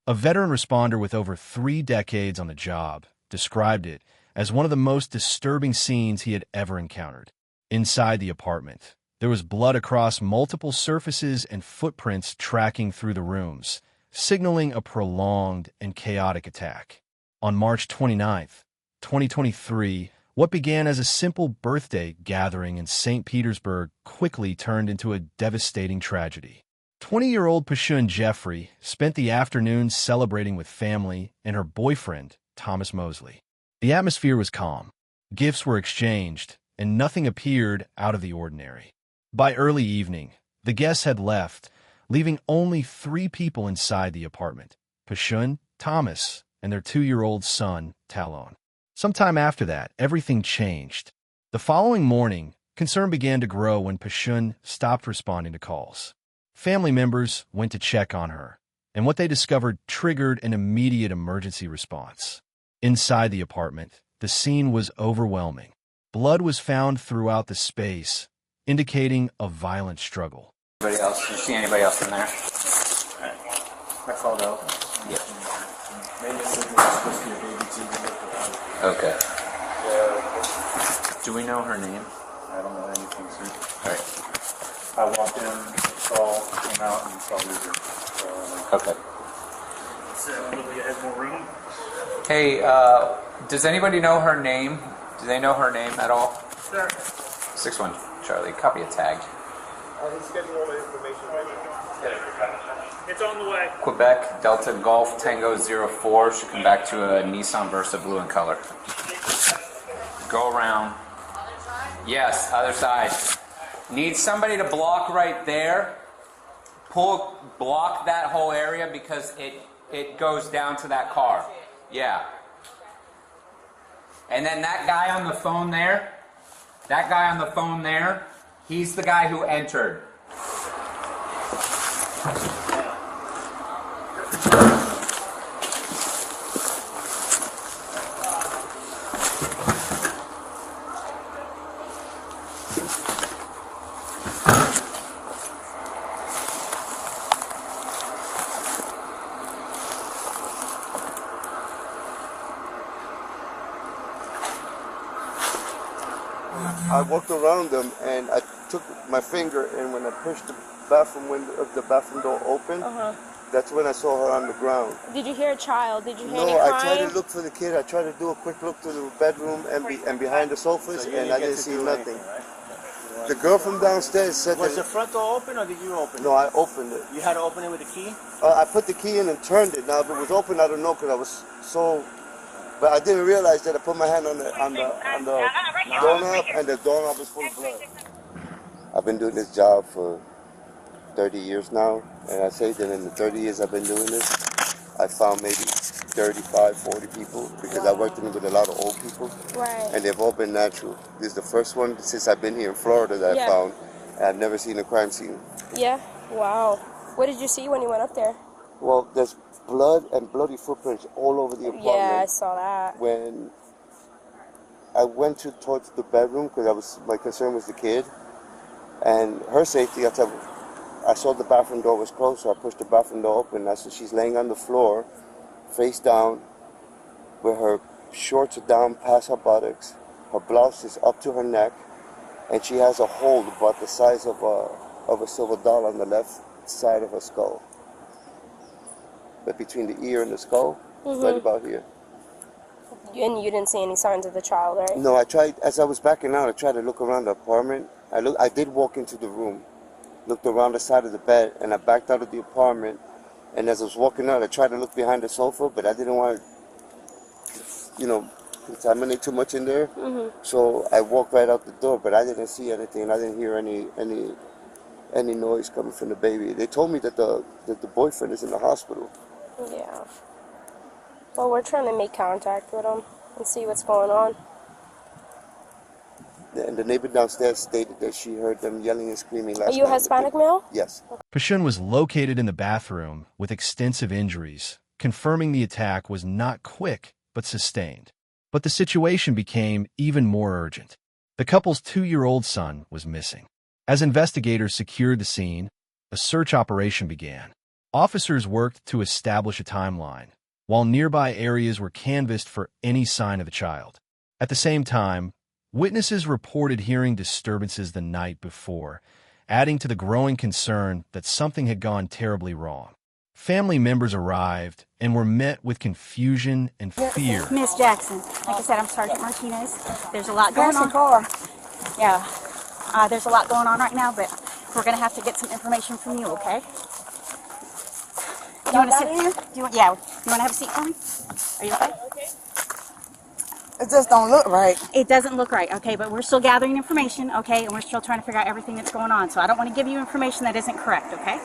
A veteran responder with over 3 decades on the job described it as one of the most disturbing scenes he had ever encountered. Inside the apartment, there was blood across multiple surfaces and footprints tracking through the rooms, signaling a prolonged and chaotic attack. On March 29, 2023, what began as a simple birthday gathering in St. Petersburg quickly turned into a devastating tragedy. 20-year-old Pashune Jeffrey spent the afternoon celebrating with family and her boyfriend, Thomas Mosley. The atmosphere was calm. Gifts were exchanged, and nothing appeared out of the ordinary. By early evening, the guests had left, leaving only 3 people inside the apartment: Pashune, Thomas, and their 2-year-old son, Talon. Sometime after that, everything changed. The following morning, concern began to grow when Pashune stopped responding to calls. Family members went to check on her, and what they discovered triggered an immediate emergency response. Inside the apartment, the scene was overwhelming. Blood was found throughout the space, indicating a violent struggle. Anybody else? Did you see anybody else in there? Alright. I called out. Yeah. Maybe it's supposed to be a baby too. Okay. Do we know her name? I don't know anything, sir. Alright. I walked in, saw, came out, and saw Luther. So, Okay. so nobody has more room? Hey, does anybody know her name? Do they know her name at all? Sure. 6-1 Charlie, copy a tag. He's getting all the information ready. It's on the way. Quebec, Delta Golf Tango 04 should come back to a Nissan Versa blue in color. Go around. Yes, other side. Need somebody to block right there. Block that whole area because it goes down to that car. Yeah. And then that guy on the phone there, he's the guy who entered. I walked around them and I took my finger, and when I pushed the bathroom window of the bathroom door open, that's when I saw her on the ground. Did you hear a child? Did you hear any No, crying? I tried to look for the kid. I tried to do a quick look to the bedroom and behind the sofas, and I didn't see nothing. The girl from downstairs said Was the that... front door open or did you open it? No, I opened it. You had to open it with a key? I put the key in and turned it. Now, if it was open, I don't know, because I was so... But I didn't realize that I put my hand on the doorknob, and the doorknob was full of blood. I've been doing this job for 30 years now, and I say that in the 30 years I've been doing this, I found maybe 35, 40 people, because I worked with a lot of old people, and they've all been natural. This is the first one since I've been here in Florida that I found, and I've never seen a crime scene. Yeah? Wow. What did you see when you went up there? Well, there's blood and bloody footprints all over the apartment. Yeah, I saw that. When I went towards the bedroom, because my concern was the kid and her safety, I saw the bathroom door was closed, so I pushed the bathroom door open. I saw she's laying on the floor, face down, with her shorts are down past her buttocks. Her blouse is up to her neck, and she has a hole about the size of a silver dollar on the left side of her skull. But between the ear and the skull, right about here. And you didn't see any signs of the child, right? No, I tried, as I was backing out, I tried to look around the apartment. I did walk into the room, looked around the side of the bed, and I backed out of the apartment. And as I was walking out, I tried to look behind the sofa, but I didn't want to, contaminate too much in there. So I walked right out the door, but I didn't see anything. I didn't hear any noise coming from the baby. They told me that the boyfriend is in the hospital. Yeah. Well, we're trying to make contact with him and see what's going on. And the neighbor downstairs stated that she heard them yelling and screaming last night. Are you a Hispanic male? Yes. Pashune was located in the bathroom with extensive injuries, confirming the attack was not quick but sustained. But the situation became even more urgent. The couple's 2-year-old son was missing. As investigators secured the scene, a search operation began. Officers worked to establish a timeline, while nearby areas were canvassed for any sign of the child. At the same time, witnesses reported hearing disturbances the night before, adding to the growing concern that something had gone terribly wrong. Family members arrived and were met with confusion and fear. Miss Jackson, like I said, I'm Sergeant Martinez. There's a lot going on. Yeah, there's a lot going on right now, but we're gonna have to get some information from you, okay? You want to sit here? You want to have a seat for me? Are you okay? It just don't look right. It doesn't look right, okay, but we're still gathering information, okay, and we're still trying to figure out everything that's going on. So I don't want to give you information that isn't correct, okay?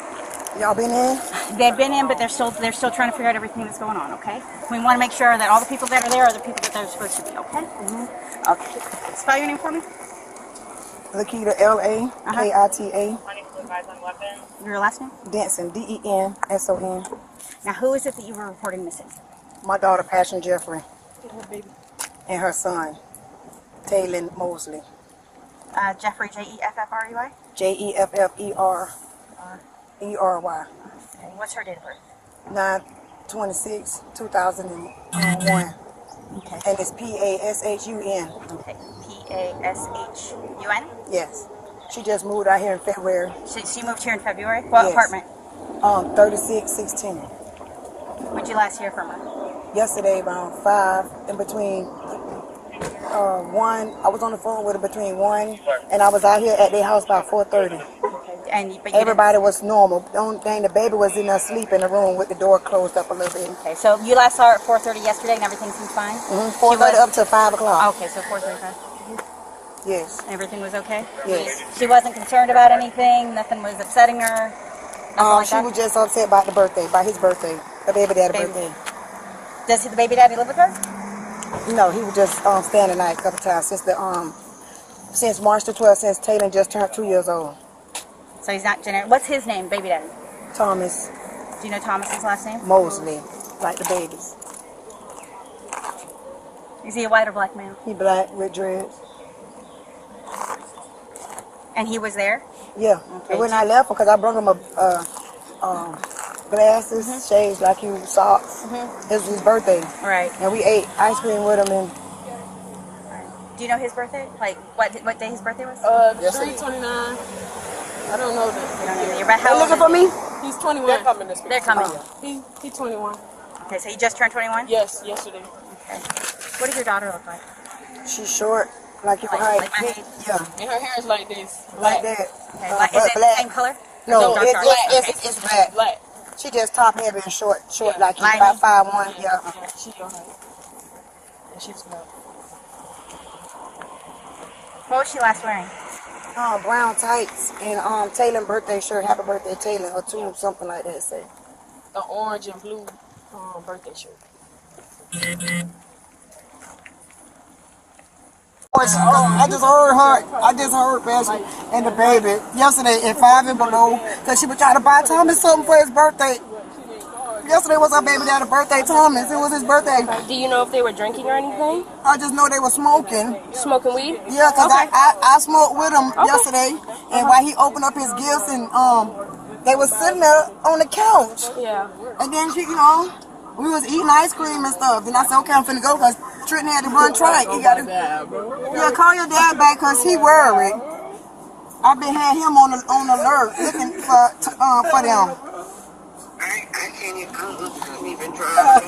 Y'all been in? They've been in, but they're still trying to figure out everything that's going on, okay? We want to make sure that all the people that are there are the people that they're supposed to be, okay? Mm-hmm. Okay. Spell your name for me. Lakita, L-A-K-I-T-A. Your last name? Denson, D-E-N-S-O-N. Now, who is it that you were reporting missing? My daughter, Pashune Jeffrey. And her son, Talon Mosley. Jeffrey, J-E-F-F-R-E-Y? J-E-F-F-E-R-E-R-Y. Okay. What's her date of birth? 9/26/2001. Okay. And it's P-A-S-H-U-N. Okay. P-A-S-H-U-N? Yes. She just moved out here in February. She moved here in February? What Yes. apartment? 3616. When'd you last hear from her? Yesterday around 5, in between 1. I was on the phone with her between 1, and I was out here at their house by 4:30. Okay. But Everybody was normal. The only thing, the baby was in there asleep in the room with the door closed up a little bit. Okay, so you last saw her at 4:30 yesterday and everything seemed fine? 4:30 up to 5 o'clock. Okay, so 4:35. Yes. Everything was okay? Yes. She wasn't concerned about anything? Nothing was upsetting her? She was just upset about the birthday, about his birthday, the baby daddy birthday. Does the baby daddy live with her? No, he was just staying the night a couple times since March the 12th, since Talon just turned 2 years old. So he's not genetic. What's his name, baby daddy? Thomas Do you know Thomas's last name? Mosley, like the babies. Is he a white or black man? He black with dreads. And he was there? Yeah. Okay. And when I left, because I brought him glasses, shades, like he was socks. It was his birthday. Right. And we ate ice cream with him. And Do you know his birthday? Like, what day his birthday was? 3/29. I don't know that. You don't know. How they old looking for me? He's 21. They're coming. He's 21. Okay, so he just turned 21? Yes, yesterday. Okay. What does your daughter look like? She's short, like you Like can my age? Yeah, And her hair is like this. like that. Okay, But is it the black. same color? No, Dark color? it's black. Black. She just top heavy and short, like you Light. about 5'1". Yeah. She your height. And she's black. What was she last wearing? Brown tights and Talon birthday shirt. Happy birthday, Talon, or two, something like that. Say. An orange and blue birthday shirt. I just heard Passion and the baby yesterday at 5 and below, because she was trying to buy Thomas something for his birthday. Yesterday was our baby daddy's birthday, Thomas. It was his birthday. Do you know if they were drinking or anything? I just know they were smoking. Smoking weed? Yeah, because I smoked with him yesterday, and while he opened up his gifts, and they was sitting there on the couch. Yeah. And then she, we was eating ice cream and stuff. And I said, okay, I'm finna go, because Trenton had to run track. He got to, call your dad back, because he worried. I've been had him on alert looking for them. I can't even drive.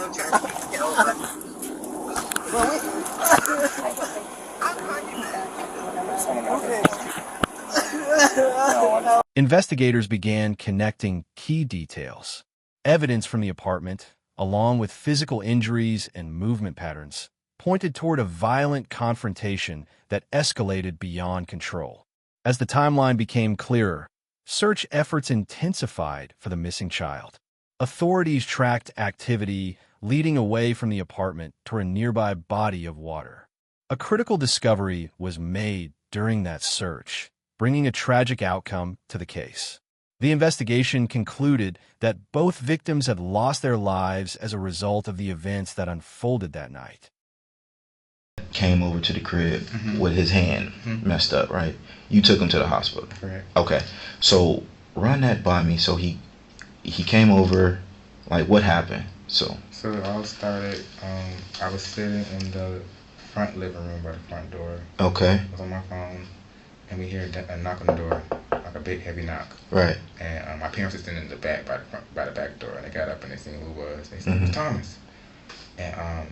Investigators began connecting key details. Evidence from the apartment, along with physical injuries and movement patterns, pointed toward a violent confrontation that escalated beyond control. As the timeline became clearer, search efforts intensified for the missing child. Authorities tracked activity leading away from the apartment toward a nearby body of water. A critical discovery was made during that search, bringing a tragic outcome to the case. The investigation concluded that both victims had lost their lives as a result of the events that unfolded that night. Came over to the crib with his hand messed up, right? You took him to the hospital. Correct. Okay. So run that by me so he he came over. Like, what happened? So it all started. I was sitting in the front living room by the front door. okay, I was on my phone, and we hear a knock on the door, like a big heavy knock. right. And my parents were sitting in the back by the back door, and they got up and they seen who it was. They said, "It was Thomas." And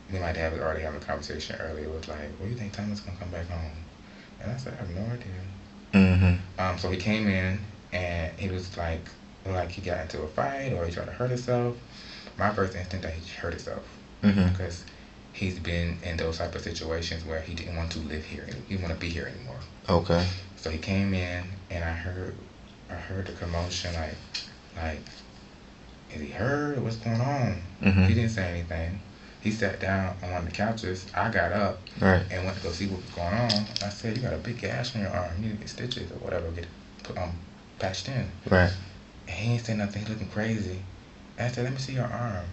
me and my dad was already having a conversation earlier. It was like, "When do you think Thomas gonna come back home?" And I said, "I have no idea." So he came in, and he was like he got into a fight or he tried to hurt himself. My first instinct that he hurt himself because he's been in those type of situations where he didn't want to live here. He didn't want to be here anymore. Okay. So he came in, and I heard the commotion. Like, is he hurt? What's going on? He didn't say anything. He sat down on one of the couches. I got up and went to go see what was going on. I said, "You got a big gash on your arm. You need to get stitches or whatever, get patched in." Right. And he didn't say nothing. He looking crazy. And I said, "Let me see your arm."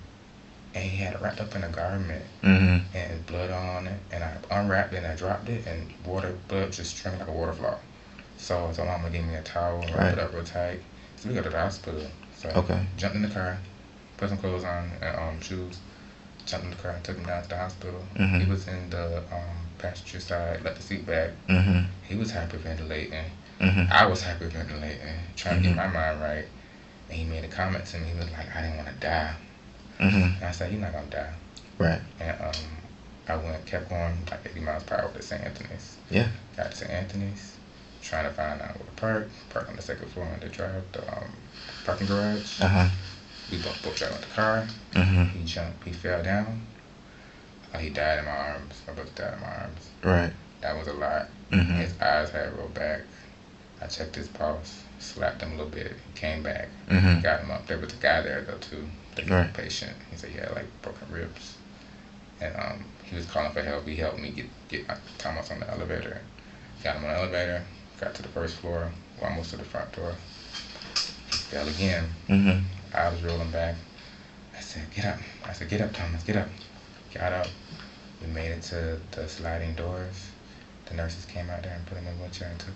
And he had it wrapped up in a garment and blood on it. And I unwrapped it and I dropped it, and blood just streaming like a water flow. So I told Mama to give me a towel and wrap it up real tight. So we go to the hospital. So jumped in the car, put some clothes on and shoes, jumped in the car and took him down to the hospital. He was in the passenger side, let the seat back. He was hyperventilating. I was hyperventilating, trying to get my mind right. And he made a comment to me. He was like, "I didn't want to die." And I said, "You're not going to die." Right. And I kept going like 80 miles per hour to St. Anthony's. Yeah. Got to St. Anthony's, trying to find out where to park on the second floor in the parking garage. We both got in the car. He jumped, he fell down. He died in my arms. My brother died in my arms. Right. That was a lot. His eyes had rolled back. I checked his pulse, slapped him a little bit, came back, got him up. There was a guy there though too, the patient. He said he had like broken ribs, and he was calling for help. He helped me get Thomas on the elevator. Got him on the elevator, got to the first floor, almost to the front door. He fell again. I was rolling back. I said, "Get up." I said, "Get up, Thomas, get up." Got up. We made it to the sliding doors. The nurses came out there and put him in a wheelchair and took him.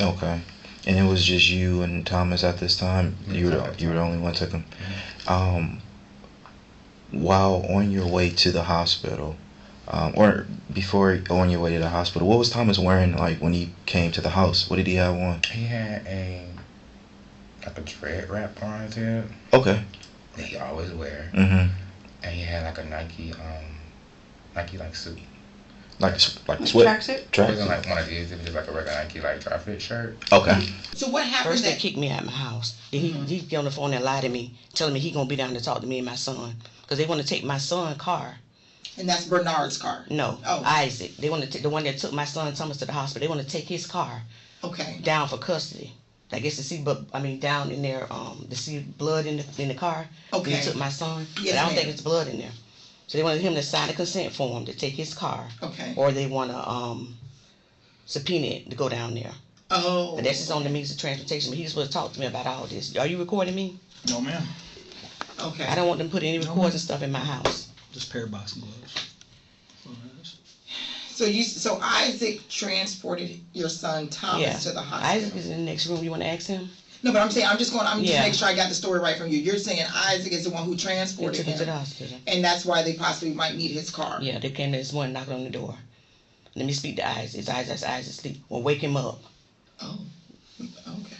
Okay. And it was just you and Thomas at this time? You were the only one took him? While on your way to the hospital, or before on your way to the hospital, what was Thomas wearing like when he came to the house? What did he have on? He had like a dread wrap on his head. Okay. That he always wear. And he had like a Nike like suit. Like sweat? Tracksuit? It wasn't like one of these. It was just like a regular Nike like dry fit shirt. Okay. So what happened? First they kicked me out of my house. Then he get on the phone and lie to me, telling me he gonna be down to talk to me and my son, because they want to take my son's car. And that's Bernard's car? No, Isaac. They want to take the one that took my son Thomas to the hospital. They want to take his car. Okay. Down for custody. I guess to see, down in there, to see blood in the car. Okay. They took my son. Yes, but I don't think it's blood in there. So they wanted him to sign a consent form to take his car. Okay. Or they want to subpoena it to go down there. Oh. But that's just on the means of transportation. But he was supposed to talk to me about all this. Are you recording me? No, ma'am. Okay. I don't want them to put any records and stuff in my house. Just pair of boxing gloves. So Isaac transported your son Thomas to the hospital. Isaac is in the next room. You want to ask him? No, but I'm saying I'm just making sure I got the story right from you. You're saying Isaac is the one who transported him to the hospital, and that's why they possibly might need his car. Yeah, they came this morning knocking on the door. Let me speak to Isaac. Is Isaac sleep? Well, wake him up. Oh, okay.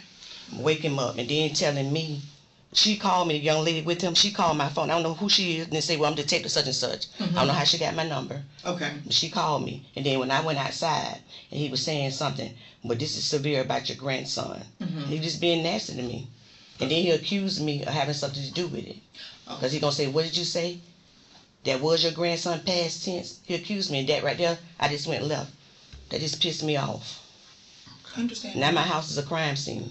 Wake him up, and then telling me. She called me, the young lady with him. She called my phone. I don't know who she is. And they say, well, I'm detective such and such. I don't know how she got my number. Okay. But she called me. And then when I went outside, and he was saying something, but this is severe about your grandson. He was just being nasty to me. And then he accused me of having something to do with it. Because he going to say, what did you say? That was your grandson past tense? He accused me of that right there. I just went left. That just pissed me off. I understand. Now my house is a crime scene.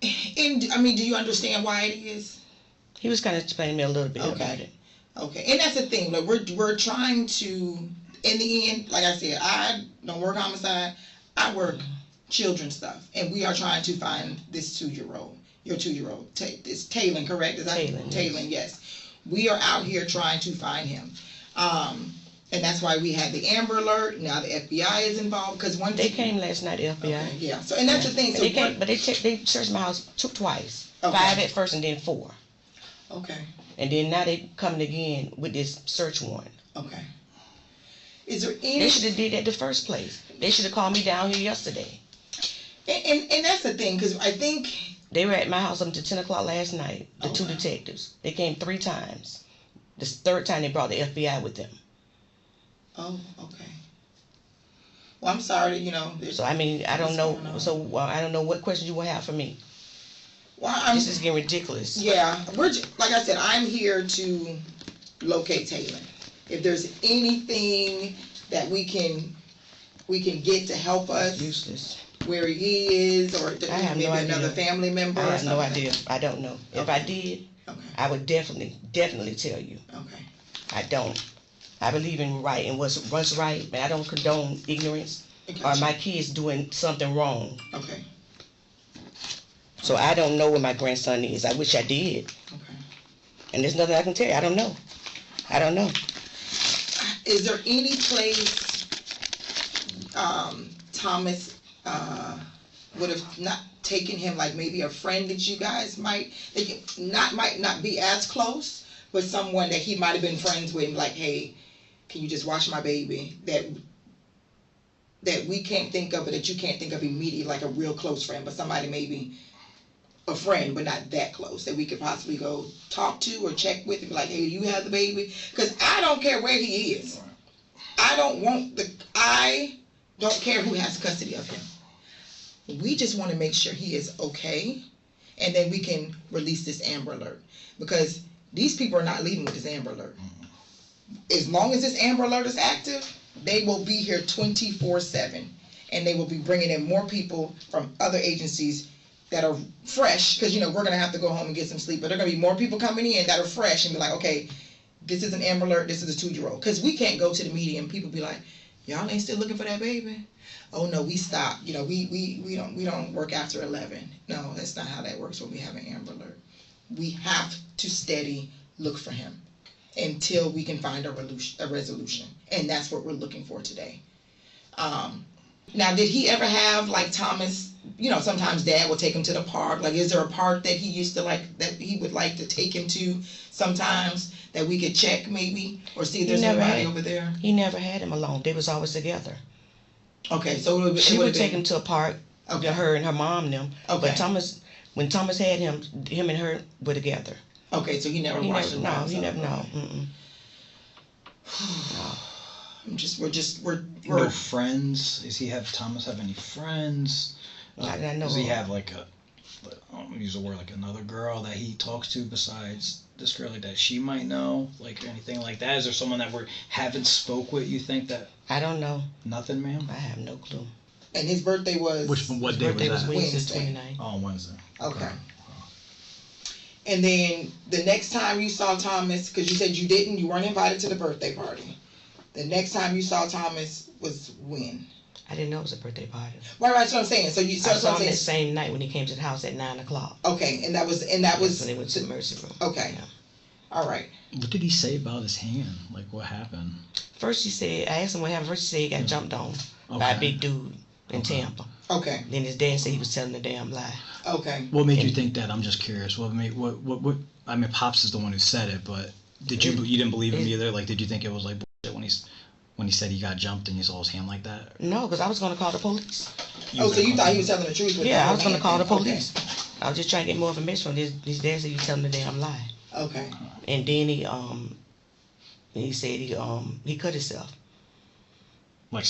And do you understand why it is? He was kind of explaining me a little bit about it. Okay, and that's the thing. Like we're trying to. In the end, like I said, I don't work homicide. I work children's stuff, and we are trying to find this 2-year-old. Your 2-year-old. It's Talon, correct? Is that Talon? Talon, yes. We are out here trying to find him. And that's why we had the Amber Alert. Now the FBI is involved because one. They came last night. The FBI. Okay, yeah. So and that's the thing. So they came, but they searched my house twice. Okay. 5 at first and then 4. Okay. And then now they coming again with this search warrant. Okay. Is there any? They should have did that the first place. They should have called me down here yesterday. And that's the thing, because I think they were at my house up until 10 o'clock last night. The 2 detectives. They came 3 times. This 3rd time they brought the FBI with them. Oh, okay. Well, I'm sorry, you know. So I mean, I don't know. So I don't know what questions you will have for me. Well, this is getting ridiculous. Yeah, like I said, I'm here to locate Talon. If there's anything that we can get to help us, useless. Where he is, or maybe another family member. I have no idea. I don't know. Okay. If I did, I would definitely tell you. Okay. I don't. I believe in right and what's right, but I don't condone ignorance or my kids doing something wrong. Okay. So I don't know where my grandson is. I wish I did. Okay. And there's nothing I can tell you. I don't know. I don't know. Is there any place Thomas would have not taken him, like maybe a friend that you guys might not be as close, but someone that he might have been friends with, like, hey, can you just watch my baby? That we can't think of, or that you can't think of immediately, like a real close friend, but somebody maybe a friend, but not that close, that we could possibly go talk to or check with and be like, hey, you have the baby? Because I don't care where he is. I don't care who has custody of him. We just want to make sure he is okay, and then we can release this Amber Alert, because these people are not leaving with this Amber Alert. As long as this Amber Alert is active, they will be here 24/7, and they will be bringing in more people from other agencies that are fresh, because we're going to have to go home and get some sleep, but there are going to be more people coming in that are fresh and be like, okay, this is an Amber Alert, this is a 2-year-old, because we can't go to the media and people be like, y'all ain't still looking for that baby? Oh no, we stopped. We don't work after 11. No, that's not how that works when we have an Amber Alert. We have to steady look for him until we can find a resolution, and that's what we're looking for today. Now, did he ever have, like Thomas, sometimes Dad will take him to the park. Like, is there a park that he used to like, that he would like to take him to sometimes, that we could check maybe, or see if there's anybody over there? He never had him alone. They was always together. Okay, so she would take him to a park. Okay. Her and her mom and them. Okay. But when Thomas had him and her were together. Okay, so he never watched him. No, he never. No. We're no friends. Thomas have any friends? I know. Does he have like I don't use the word, like another girl that he talks to besides this girl, like that she might know, like anything like that? Is there someone that we haven't spoke with, you think, that? I don't know. Nothing, ma'am? I have no clue. And his birthday was? What day was that? Wednesday 29th. Oh, Wednesday. Okay. And then the next time you saw Thomas, because you said you weren't invited to the birthday party. The next time you saw Thomas was when? I didn't know it was a birthday party. Right, that's what I'm saying. So I saw him that same night when he came to the house at 9 o'clock. Okay, and that was when he went to the emergency room. Okay. Yeah. All right. What did he say about his hand? Like, what happened? First I asked him what happened. First he said he got jumped on by a big dude in Tampa. Okay. Then his dad said he was telling a damn lie. Okay. What made you think that? I'm just curious. What? I mean, Pops is the one who said it, but you didn't believe him either? Like, did you think it was like bullshit when he said he got jumped and he saw his hand like that? No, because I was going to call the police. So you thought he was telling the truth? Yeah, I was going to call the police. Okay. I was just trying to get more information from his dad said he was telling a damn lie. Okay. And then he said he cut himself. Like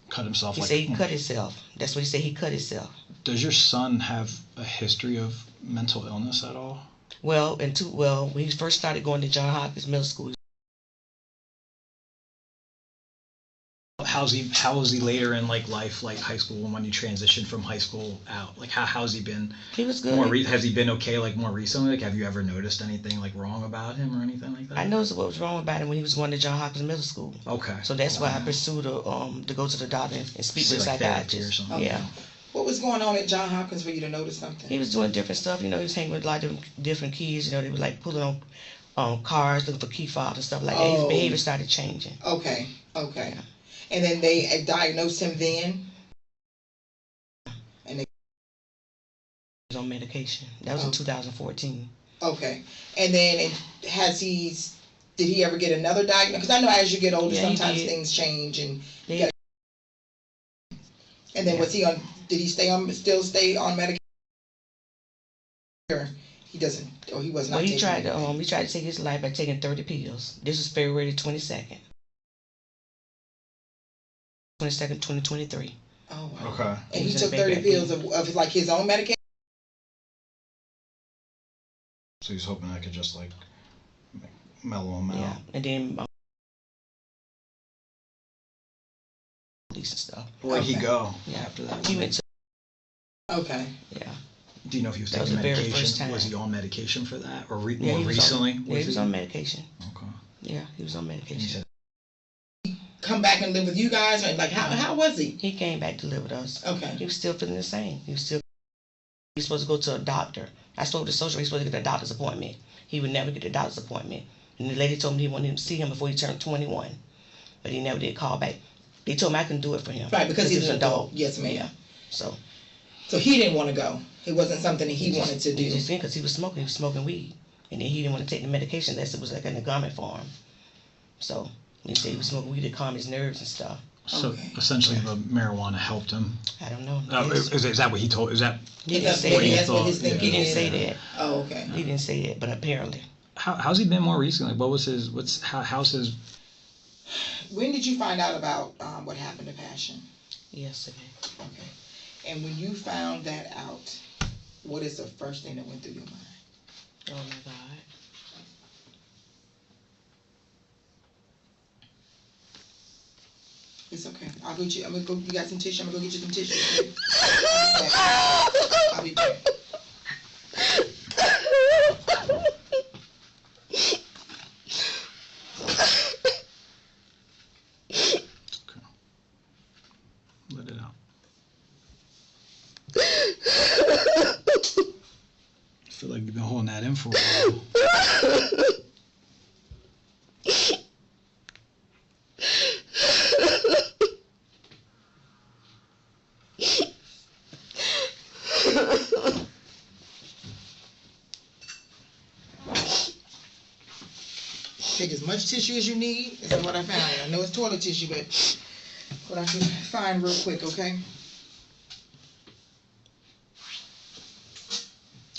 cut himself? He said he cut himself. That's what he said, he cut himself. Does your son have a history of mental illness at all? Well, when he first started going to John Hopkins Middle School. How was he later in life, like high school, when you transitioned from high school out? Like how's he been? He was good. Has he been okay more recently? Like, have you ever noticed anything wrong about him or anything like that? I noticed what was wrong about him when he was going to John Hopkins Middle School. Okay. So that's why I pursued to go to the doctor and speak with a psychiatrist. Or something. Okay. Yeah. What was going on at John Hopkins for you to notice something? He was doing different stuff. He was hanging with a lot of different kids. They were like pulling cars, looking for key fobs and stuff like that. His behavior started changing. Okay. And then they diagnosed him then? And they was on medication. That was in 2014. Okay. And then did he ever get another diagnosis? Because I know as you get older, sometimes things change and then was he on? Did he still stay on medication? Or he doesn't, or he was not. Well, he tried to take his life by taking 30 pills. This was February 22nd, 2023. Oh, wow. Okay. And he took 30 pills of like his own medication. So he's hoping I could just like mellow him out. Yeah, and then police and stuff. Where'd he go after that? He went to. Okay. Yeah. Do you know if he was taking medication? Was he on medication for that, or more recently? He was on medication. Okay. Yeah, he was on medication. Come back and live with you guys, or like how was he? He came back to live with us. Okay. He was still feeling the same. He was supposed to go to a doctor. I told the social worker he was supposed to get a doctor's appointment. He would never get a doctor's appointment. And the lady told me he wanted him to see him before he turned 21. But he never did call back. They told me I couldn't do it for him. Right, because he's an adult. Yes, ma'am. Yeah. So he didn't want to go. It wasn't something that he wanted to do. He just didn't, because he was smoking weed. And then he didn't want to take the medication unless it was like in the garment for him. So he said he was smoking weed to calm his nerves and stuff. So essentially, the marijuana helped him. I don't know. Is that what he told? Is that he didn't say that? He didn't say that. Oh, okay. He didn't say that, but apparently. How's he been more recently? How's his? When did you find out about what happened to Passion? Yesterday. Okay. And when you found that out, what is the first thing that went through your mind? Oh my God. It's okay. I'll go get you. I'm gonna go. You got some tissue? I'm gonna go get you some tissue. I'll be back. Okay. Let it out. I feel like you've been holding that in for a while. Take as much tissue as you need. This is what I found. I know it's toilet tissue, but what I can find real quick, okay?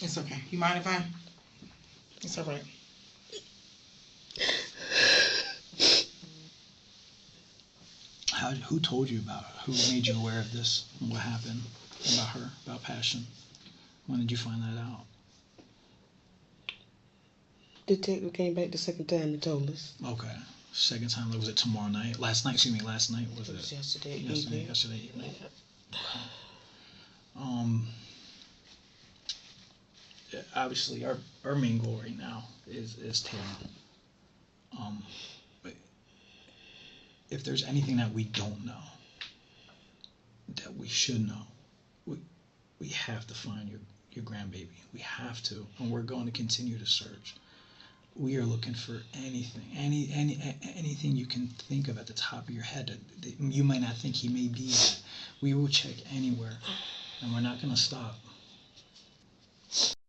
It's okay. You mind if I? It's all right. Who told you about it? Who made you aware of this? And what happened about her, about Passion? When did you find that out? Detective came back the second time and told us. Okay. Second time, was it tomorrow night? Last night was it? It was yesterday evening. Yesterday evening. Okay. Obviously, our main goal right now is Talon. But if there's anything that we don't know, that we should know, we have to find your grandbaby. We have to, and we're going to continue to search. We are looking for anything you can think of at the top of your head that you might not think he may be at. We will check anywhere, and we're not going to stop.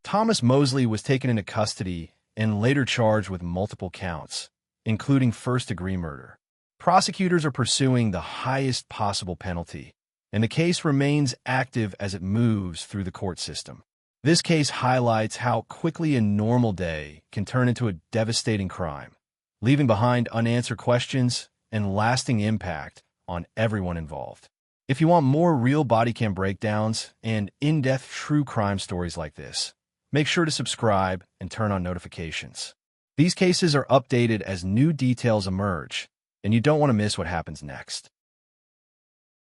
Thomas Mosley was taken into custody and later charged with multiple counts, including first-degree murder. Prosecutors are pursuing the highest possible penalty, and the case remains active as it moves through the court system. This case highlights how quickly a normal day can turn into a devastating crime, leaving behind unanswered questions and lasting impact on everyone involved. If you want more real body cam breakdowns and in-depth true crime stories like this, make sure to subscribe and turn on notifications. These cases are updated as new details emerge, and you don't want to miss what happens next.